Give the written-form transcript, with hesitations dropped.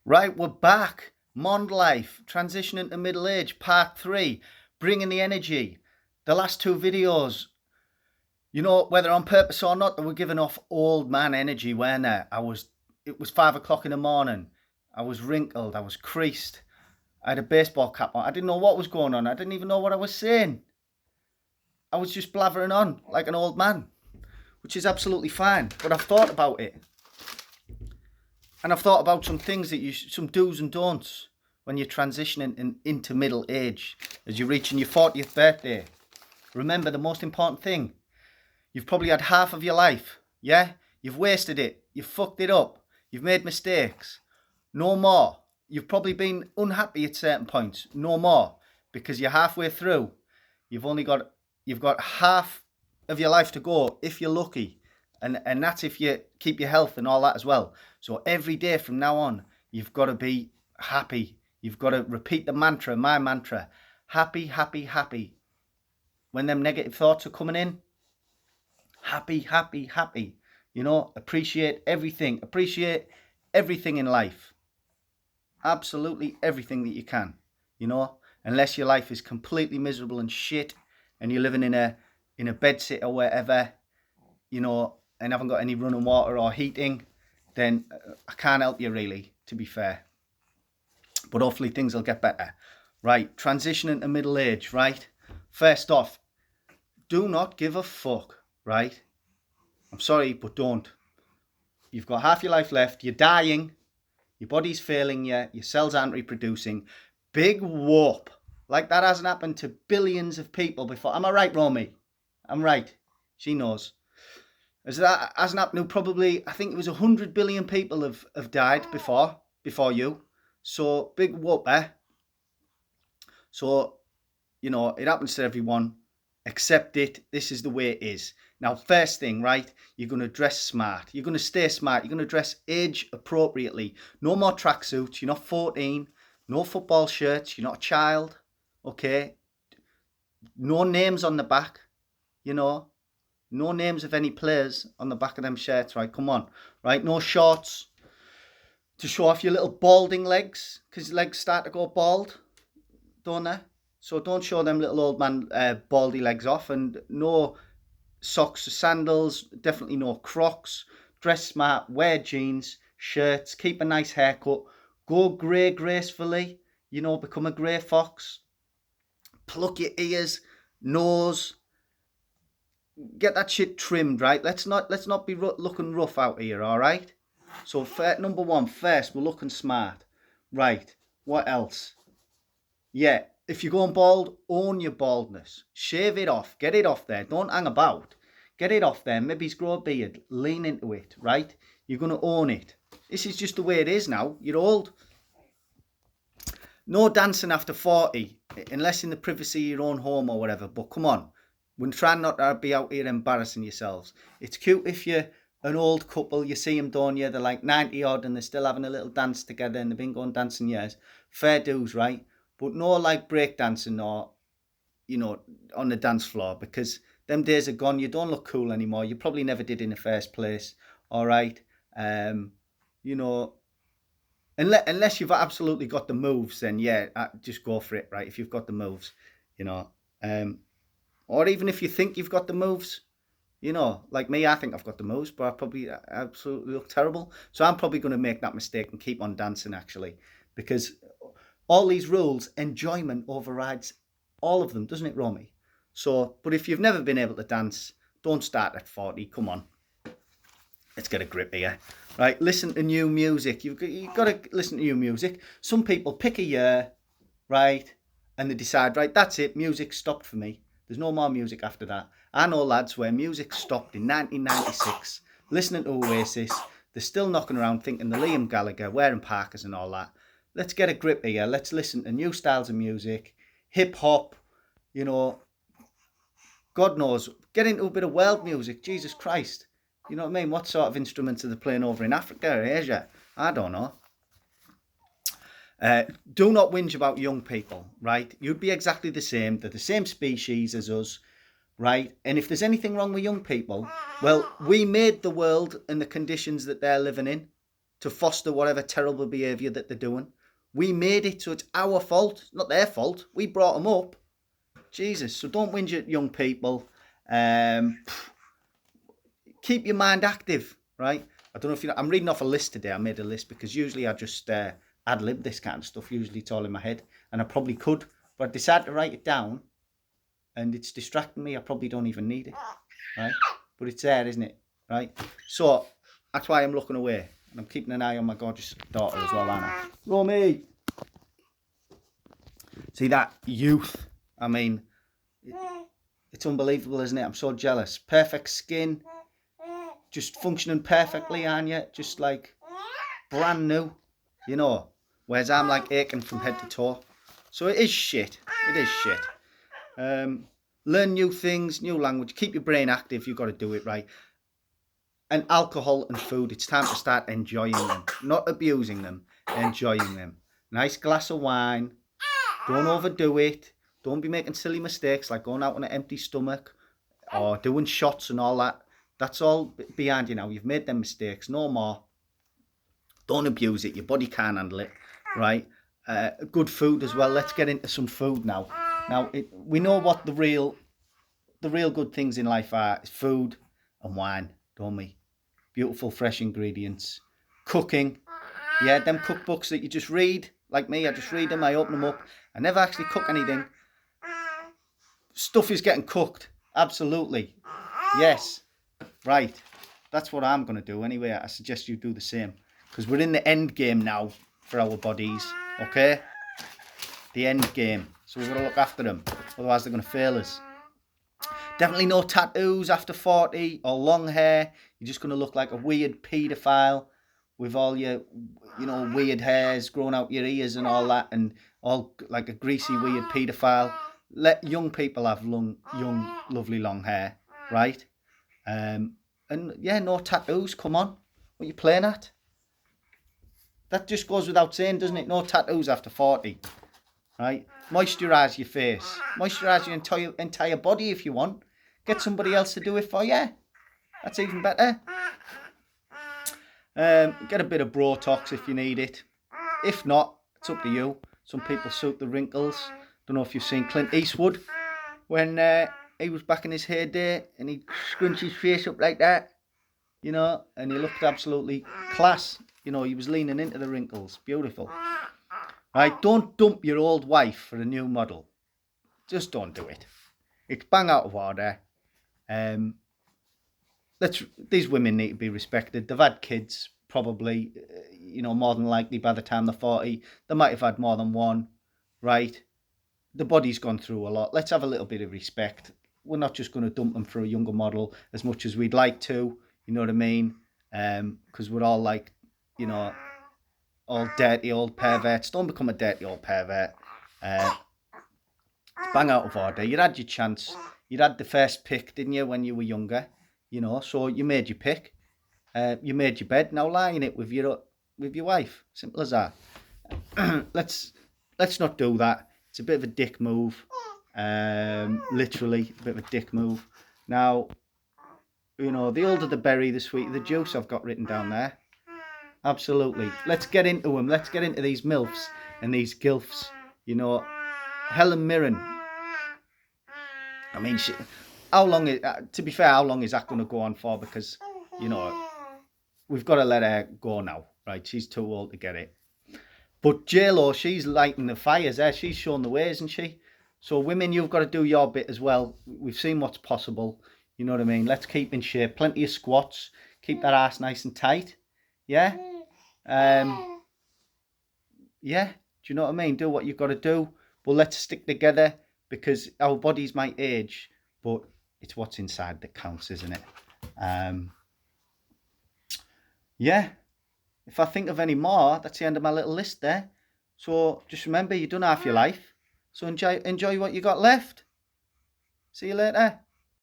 Right, we're back. Mond Life, transitioning to middle age, part 3, bringing the energy. The last two videos, whether on purpose or not, they were giving off old man energy, weren't they? It was 5 o'clock in the morning. I was wrinkled, I was creased. I had a baseball cap on. I didn't know what was going on. I didn't even know what I was saying. I was just blathering on like an old man, which is absolutely fine. But I've thought about it. And I've thought about some things some do's and don'ts when you're transitioning into middle age, as you're reaching your 40th birthday. Remember the most important thing. You've probably had half of your life, yeah? You've wasted it. You've fucked it up. You've made mistakes. No more. You've probably been unhappy at certain points. No more. Because you're halfway through. You've got half of your life to go if you're lucky. And that's if you keep your health and all that as well. So every day from now on, you've got to be happy. You've got to repeat the mantra, my mantra. Happy, happy, happy. When them negative thoughts are coming in, happy, happy, happy. Appreciate everything. Appreciate everything in life. Absolutely everything that you can. Unless your life is completely miserable and shit and you're living in a bedsit or wherever, and haven't got any running water or heating, then I can't help you really, to be fair. But hopefully things will get better. Right, transitioning to middle age, right? First off, do not give a fuck, right? I'm sorry, but don't. You've got half your life left, you're dying, your body's failing you, your cells aren't reproducing. Big whoop. Like that hasn't happened to billions of people before. Am I right, Romy? I'm right. She knows. As that hasn't happened to probably, I think it was 100 billion people have died before you. So big whoop, eh? So, it happens to everyone. Accept it. This is the way it is. Now, first thing, right? You're going to dress smart. You're going to stay smart. You're going to dress age appropriately. No more tracksuits. You're not 14. No football shirts. You're not a child. Okay? No names on the back. No names of any players on the back of them shirts, right? Come on, right? No shorts to show off your little balding legs, because legs start to go bald, don't they? So don't show them little old man baldy legs off. And no socks or sandals, definitely no Crocs. Dress smart, wear jeans, shirts, keep a nice haircut, go grey gracefully, become a grey fox. Pluck your ears, nose, get that shit trimmed, right? Let's not be looking rough out here, all right? So number one, first, we're looking smart. Right, what else? Yeah, if you're going bald, own your baldness. Shave it off, get it off there. Don't hang about. Get it off there. Maybe grow a beard, lean into it, right? You're going to own it. This is just the way it is now. You're old. No dancing after 40, unless in the privacy of your own home or whatever. But come on, we're trying not to be out here embarrassing yourselves. It's cute if you're an old couple, you see them, don't you? They're like 90 odd and they're still having a little dance together and they've been going dancing years. Fair dues, right? But no like break dancing or, on the dance floor, because them days are gone. You don't look cool anymore. You probably never did in the first place. All right. You know, unless you've absolutely got the moves, then yeah, just go for it, right? If you've got the moves, or even if you think you've got the moves, like me, I think I've got the moves, but I probably absolutely look terrible. So I'm probably going to make that mistake and keep on dancing, actually, because all these rules, enjoyment overrides all of them, doesn't it, Romy? So, but if you've never been able to dance, don't start at 40. Come on. Let's get a grip here. Right, listen to new music. You've got to listen to new music. Some people pick a year, right, and they decide, right, that's it, music stopped for me. There's no more music after that. I know lads where music stopped in 1996, listening to Oasis. They're still knocking around thinking the Liam Gallagher, wearing Parkers and all that. Let's get a grip here. Let's listen to new styles of music, hip hop, God knows. Get into a bit of world music, Jesus Christ. You know what I mean? What sort of instruments are they playing over in Africa or Asia? I don't know. Do not whinge about young people, right? You'd be exactly the same. They're the same species as us, right? And if there's anything wrong with young people, well, we made the world and the conditions that they're living in to foster whatever terrible behaviour that they're doing. We made it, so it's our fault, not their fault. We brought them up. Jesus, so don't whinge at young people. Keep your mind active, right? I don't know if you know, I'm reading off a list today. I made a list because usually I just ad-lib this kind of stuff. Usually it's all in my head, and I probably could, but I decided to write it down, and it's distracting me. I probably don't even need it, right? But it's there, isn't it, right? So that's why I'm looking away, and I'm keeping an eye on my gorgeous daughter as well, Anna. Romy! See that youth? I mean, it's unbelievable, isn't it? I'm so jealous. Perfect skin, just functioning perfectly, aren't you? Just like brand new, you know. Whereas I'm like aching from head to toe. So it is shit. It is shit. Learn new things, new language. Keep your brain active. You've got to do it right. And alcohol and food, it's time to start enjoying them. Not abusing them, enjoying them. Nice glass of wine. Don't overdo it. Don't be making silly mistakes like going out on an empty stomach or doing shots and all that. That's all behind you now. You've made them mistakes. No more. Don't abuse it. Your body can't handle it, right? Good food as well. Let's get into some food now. Now, we know what the real good things in life are. It's food and wine, don't we? Beautiful, fresh ingredients. Cooking. Yeah, them cookbooks that you just read. Like me, I just read them. I open them up. I never actually cook anything. Stuff is getting cooked. Absolutely. Yes. Right. That's what I'm going to do anyway. I suggest you do the same. Because we're in the end game now for our bodies. Okay? The end game. So we've got to look after them. Otherwise they're going to fail us. Definitely no tattoos after 40 or long hair. You're just going to look like a weird paedophile with all your, you know, weird hairs growing out your ears and all that, and all like a greasy, weird paedophile. Let young people have young, lovely long hair, right? And yeah, no tattoos. Come on, what are you playing at? That just goes without saying, doesn't it? No tattoos after 40, right? Moisturise your face, moisturise your entire body if you want. Get somebody else to do it for you. That's even better. Get a bit of Botox if you need it. If not, it's up to you. Some people suit the wrinkles. Don't know if you've seen Clint Eastwood when he was back in his heyday and he'd scrunch his face up like that, you know, and he looked absolutely class. You know, he was leaning into the wrinkles. Beautiful. Right, don't dump your old wife for a new model. Just don't do it. It's bang out of order. These women need to be respected. They've had kids, probably, you know, more than likely by the time they're 40. They might have had more than one, right? The body's gone through a lot. Let's have a little bit of respect. We're not just going to dump them for a younger model as much as we'd like to, you know what I mean? Because we're all like, you know, all dirty old perverts. Don't become a dirty old pervert. Bang out of order. You had your chance. You had the first pick, didn't you, when you were younger? You know, so you made your pick. You made your bed. Now lie in it with your wife. Simple as that. Let's not do that. It's a bit of a dick move. Literally a bit of a dick move. Now, you know, the older the berry, the sweeter the juice. I've got written down there. Absolutely. Let's get into them. Let's get into these MILFs and these GILFs. You know, Helen Mirren. I mean, how long is, to be fair, how long is that going to go on for? Because, you know, we've got to let her go now, right? She's too old to get it. But J-Lo, she's lighting the fires there. She's showing the way, isn't she? So women, you've got to do your bit as well. We've seen what's possible. You know what I mean? Let's keep in shape. Plenty of squats. Keep that ass nice and tight. Yeah? Yeah, do you know what I mean? Do what you've got to do. But let's stick together, because our bodies might age, but it's what's inside that counts, isn't it? Yeah. If I think of any more, that's the end of my little list there. So just remember, you've done half your life. So enjoy what you got left. See you later.